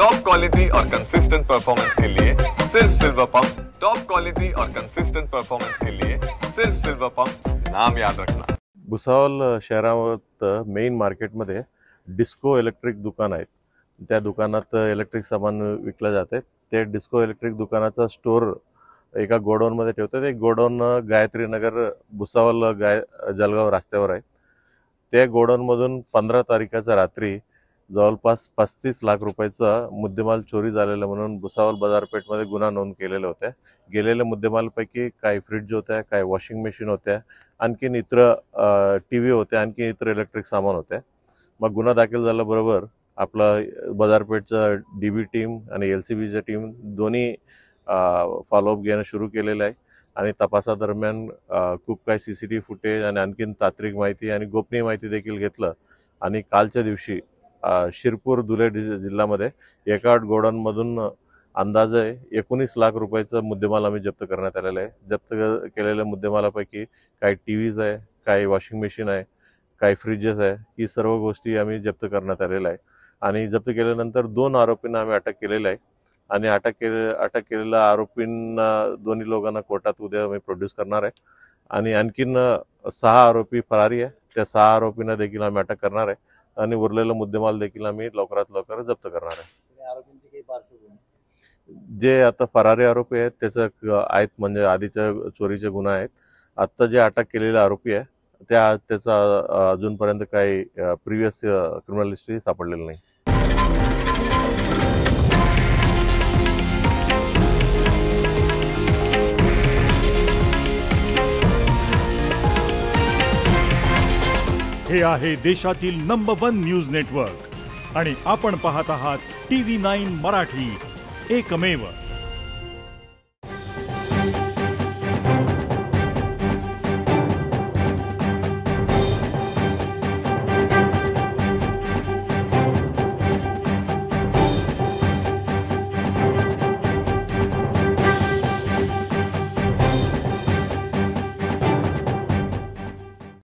Top quality और consistent performance के लिए सिर्फ सिल्वर पंप्स। टॉप क्वालिटी और कंसिस्टेंट परफॉर्मेंस के लिए सिर्फ सिल्वर पंप्स, नाम याद रखना। भुसावळ शहरात मेन मार्केटमध्ये डिस्को इलेक्ट्रिक दुकान आहेत। त्या दुकानात इलेक्ट्रिक सामान विकलं जाते। ते डिस्को इलेक्ट्रिक दुकानाचा स्टोर एका गोडाऊन मध्ये ठेवतात। एक गोडाऊन गायत्री नगर भुसावळ जळगाव रस्त्यावर आहे। त्या गोडाऊन मधून 15 तारखेच्या रात्री जवळपास 35 लाख रुपयाचा मुद्देमाल चोरी झालेला म्हणून भुसावळ बाजारपेठमध्ये गुन्हा नोंद केलेला होता। गेलेल्या मुद्देमालपैकी काही फ्रिज होत्या, काही वॉशिंग मशीन होत्या, आणखीन इतर टीव्ही होत्या, आणखीन इतर इलेक्ट्रिक सामान होत्या। मग गुन्हा दाखल झाल्याबरोबर आपला बाजारपेठचा डीबी टीम आणि एलसीबीची टीम दोन्ही फॉलोअप घेणं सुरू केलेलं आहे। आणि तपासादरम्यान खूप काही सीसीटीव्ही फुटेज आणि आणखीन तांत्रिक माहिती आणि गोपनीय माहिती देखील घेतलं। आणि कालच्या दिवशी शिरपूर धुळे जिल्ह्यामध्ये एका गोडाऊनमधून अंदाजे 19 लाख रुपयाचा मुद्देमाल आम्ही जप्त करण्यात आलेला आहे। जप्त केलेल्या मुद्देमालापैकी काही टीव्हीज आहे, काही वॉशिंग मशीन आहे, काही फ्रिजेस आहे। ही सर्व गोष्टी आम्ही जप्त करण्यात आलेल्या आहे। आणि जप्त केल्यानंतर 2 आरोपींना आम्ही अटक केलेला आहे। आणि अटक केलेल्या आरोपींना दोन्ही लोकांना कोर्टात उद्या आम्ही प्रोड्यूस करणार आहे। आणि आणखीन 6 आरोपी फरारी आहे। त्या 6 आरोपींना देखील आम्ही अटक करणार आहे आणि उरलेला मुद्देमाल देखील आम्ही लवकरात लवकर जप्त करणार आहे। आरोपींची काही पार्श्वभूमी जे आता फरारी आरोपी आहेत त्याचं आहेत म्हणजे आधीच्या चोरीचे गुन्हा आहेत। आता जे अटक केलेले आरोपी आहे त्याचा अजूनपर्यंत काही प्रिव्हियस क्रिमिनल हिस्ट्री सापडलेली नाही। हे आहे देशातील नंबर 1 न्यूज नेटवर्क आणि आपण पाहत आहात TV9 मराठी, एकमेव।